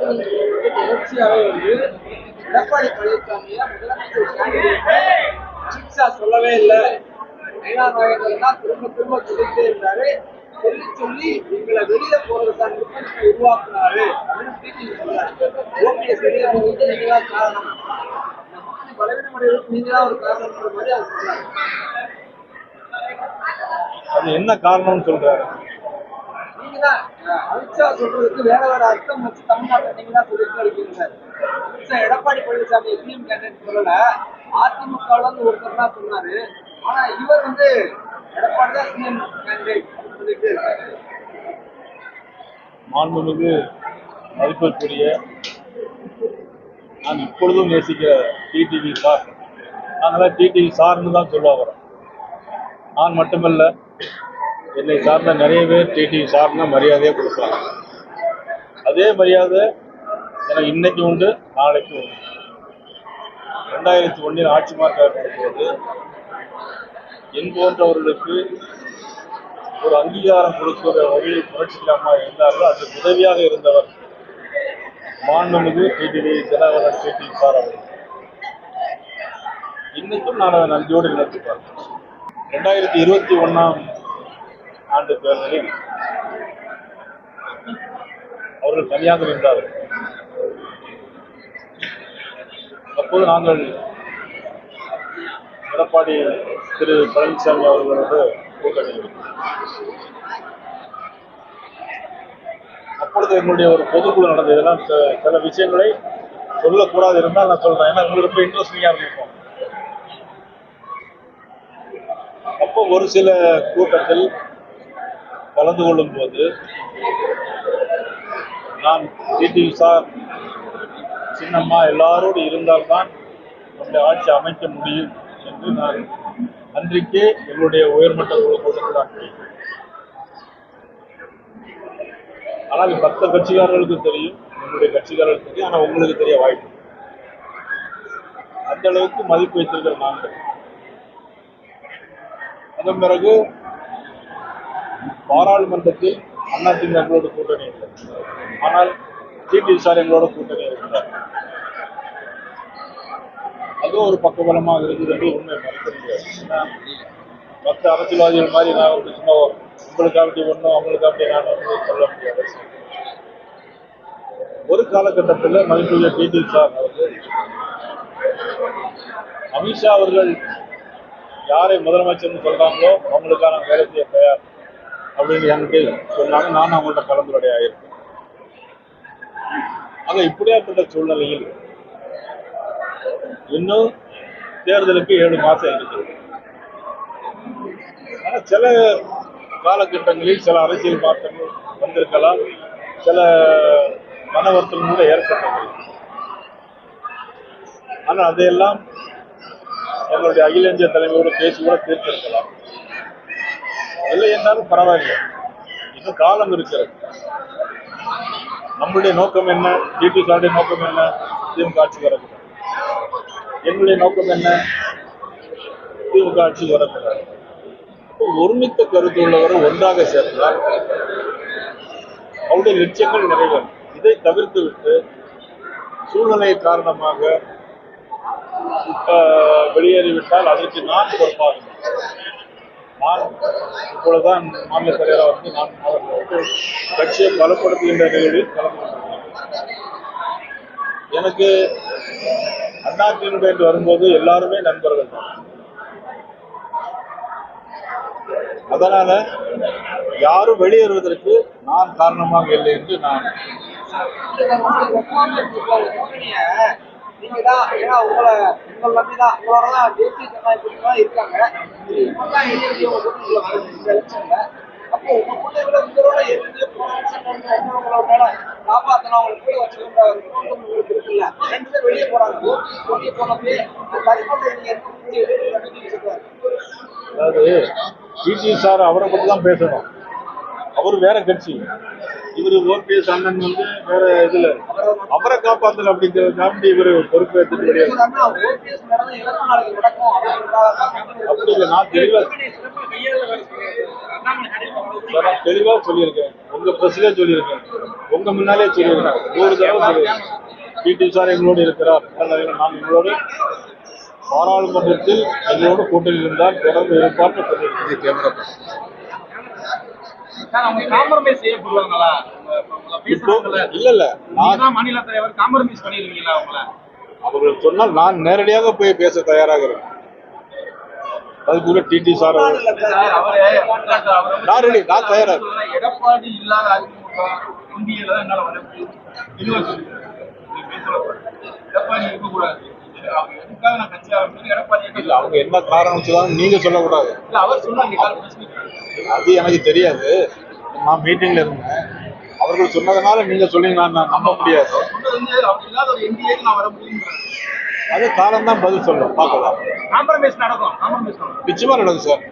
தொடர்ச்சியாகவே வந்து எடப்பாடி பழனிசாமியை முதலமைச்சர் சிகிச்சா சொல்லவே இல்லை. தான் திரும்ப திரும்ப சொல்லிட்டே இருந்தாரு. சொல்லி சொல்லி எங்களை வெளியில போறதுக்கான நிர்பந்தத்தை உருவாக்குனாரு அப்படின்னு சொல்றாரு. ஓபிஎஸ் வெளியே போறதுக்கு நீங்க தான் காரணம், பலவீனமடைவதற்கு நீங்க தான் ஒரு காரணம்ன்ற மாதிரி அவர் சொல்றாரு. அது என்ன காரணம்னு சொல்றாரு? நீங்கதான் அமித்ஷா சொல்றதுக்கு வேற வேற அர்த்தம் வச்சு தமிழ்நாட்டில் நீங்க தான் சொல்லிட்டு இருக்கீங்க. எடப்பாடி பழனிசாமி சிஎம் கேண்டிடேட் சொல்லல, அதிமுக ஒருத்தர் தான் சொன்னாரு. ஆனா இவர் வந்து எடப்பாடி தான் சிஎம் கேண்டிடேட் சொல்லிட்டு இருக்காரு. மாண்புமிகு மதிப்பிற்குரிய நான் இப்பொழுதும் நேசிக்கிற டிடிவி சார், நாங்களாம் டிடிவி சார்னு தான் சொல்ல வரோம். நான் மட்டுமல்ல, என்னை சார்ந்த நிறைய பேர் டிடிவி சார்னா மரியாதையே கொடுப்பாங்க. அதே மரியாதை எனக்கு இன்னைக்கு உண்டு, நாளைக்கு உண்டு. 2001 ஆட்சி மாற்றம் போது என் போன்றவர்களுக்கு ஒரு அங்கீகாரம் கொடுக்கிற வகையில் புரட்சிகரமா இருந்தார்கள். அது உதவியாக இருந்தவர் மாண்புமிகு டிடிவி தினகரன் டிடிவி சார் அவர்கள். இன்னைக்கும் நான் அதை நன்றியோடு நினைத்துப்பார். 2021 ஆண்டு தேர்தலில் அவர்கள் தனியாக நின்றார்கள். அப்போது நாங்கள் எடப்பாடி திரு பழனிசாமி அவர்களோடு கூட்டணி. அப்பொழுது எங்களுடைய ஒரு பொதுக்குழு நடந்தது. இதெல்லாம் சில விஷயங்களை சொல்லக்கூடாது இருந்தால் நான் சொல்றேன், ஏன்னா உங்களுக்கு ரொம்ப இன்ட்ரெஸ்டிங்கா இருக்கும். அப்போ ஒரு சில கூட்டத்தில் கலந்து கொள்ளும் போது நான் டிடிவி சார் சின்னம்மா எல்லாரோடு இருந்தால்தான் நம்முடைய ஆட்சி அமைக்க முடியும் என்று நான் அன்றைக்கே எங்களுடைய உயர்மட்ட குழு கூட்டத்தில் நான் ஆனால் மற்ற கட்சிக்காரர்களுக்கு தெரியும், என்னுடைய கட்சிக்காரர்களுக்கு தெரியும், ஆனால் உங்களுக்கு தெரிய வாய்ப்பு. அந்த அளவுக்கு மதிப்பு வைத்திருக்கிற நாங்கள். அதன் பிறகு பாராளுமன்றத்தில் அதிமுக எங்களோட கூட்டணி இல்லை, ஆனால் டிடிவி சார் எங்களோட கூட்டணி இருக்கிறார். அதுவும் ஒரு பக்கபலமாக இருக்குது என்று உண்மை மறுக்க முடியாது. மற்ற அரசியல்வாதிகள் மாதிரி நான் வந்து சும்மா உங்களுக்கு அப்படி ஒன்றும் அவங்களுக்கு அப்படி நான் வந்து சொல்ல முடியாது. ஒரு காலகட்டத்தில் மதிப்புள்ள டிடிவி சார் அவர்கள் அமித்ஷா அவர்கள் யாரை முதலமைச்சர்னு சொல்றாங்களோ அவங்களுக்கான வேலை செய்ய தயார் அப்படின்னு எனக்கு சொன்னாங்க. நான் அவங்கள்ட்ட கலந்துரையாட இருக்கேன். ஆக இப்படியாப்பட்ட சூழ்நிலையில் இன்னும் தேர்தலுக்கு 7 மாசம் இருக்கு. ஆனா சில காலகட்டங்களில் சில அரசியல் மாற்றங்கள் வந்திருக்கலாம், சில மன வருத்தம் கூட ஏற்பட்டது. ஆனால் அதையெல்லாம் எங்களுடைய அகில இந்திய தலைமையோடு பேசி கூட தீர்த்திருக்கலாம். இல்லை என்றாலும் பரவாயில்லை, இன்னும் காலம் இருக்கிறது. நம்முடைய நோக்கம் என்ன? டிடி சாருடைய நோக்கம் என்ன? திமுக ஆட்சி வரக்கூடாது. எங்களுடைய நோக்கம் என்ன? திமுக ஆட்சி வரக்கூடாது. ஒருமித்த கருத்து உள்ளவரை ஒன்றாக சேர்ந்தால் அவருடைய லட்சியங்கள் நிறைவேறும். இதை தவிர்த்து விட்டு சூழ்நிலை காரணமாக வெளியேறிவிட்டால் அதற்கு நான் பொறுப்பாக. நான் இப்பொழுதுதான் மாநில தலைவராக வந்து நான் கட்சியை பலப்படுத்துகின்ற நிகழ்வில் கலந்து கொண்டிருக்கிறேன். எனக்கு அதிமுக என்று வரும்போது எல்லாருமே நண்பர்கள் தான். அதனால யாரும் வெளியேறுவதற்கு நான் காரணமாக இல்லை என்று நான் அதாவது டிடி சார் அவரை பற்றி தான் பேசணும். அவர் வேற கட்சி, இவர் ஓபிஎஸ் அண்ணன் வந்து வேற இதுல அவரை காப்பாத்தல அப்படிங்கிறது தாண்டி இவர் பொறுப்பு எடுத்துட்டு வெளியே அப்படி இல்லை. நான் தெளிவா சொல்லியிருக்கேன். உங்க பிரஸ்லயே சொல்லியிருக்கேன், உங்க முன்னாலே சொல்லியிருக்கேன், 100 தடவை சொல்லியிருக்கேன். டிடி சார் எங்களோடு இருக்கிறார். நான் எங்களோடு பாராளுமன்றத்தில் எங்களோடு கூட்டணி இருந்தால் தொடர்ந்து இருப்பார்னு சொல்லியிருக்கேன். காம்ப்ரமைஸ் செய்யப்படுவாங்களா? இல்ல இல்ல, நான் மாநில தலைவர் காம்ப்ரமைஸ் பண்ணிருக்கீங்களா அவங்கள? அவர்கள் சொன்னால் நான் நேரடியாக போய் பேச தயாராக இருக்கேன். அதுக்குள்ள டிடி சார் நான் தயாரா. எடப்பாடி இல்லாத அதிமுக இந்தியில தான் என்னால வர முடியும். எடப்பாடி இருக்கக்கூடாது. எதுக்காக நான் கட்சி ஆரம்பிச்சு எடப்பாடி இல்ல, அவங்க என்ன காரணம் சொன்னாலும் நீங்க சொல்லக்கூடாது. இல்ல, அவர் சொன்னாங்க. அது எனக்கு தெரியாது. நான் மீட்டிங்ல இருந்தேன். அவர்கள் சொன்னதுனால நீங்க சொன்னீங்கன்னா நான் நம்ப முடியாது. அது காலம் தான் பதில் சொல்லும். பார்க்கலாம். காம்ப்ரமைஸ் நடக்கும். நிச்சயமா நடக்கும் சார்.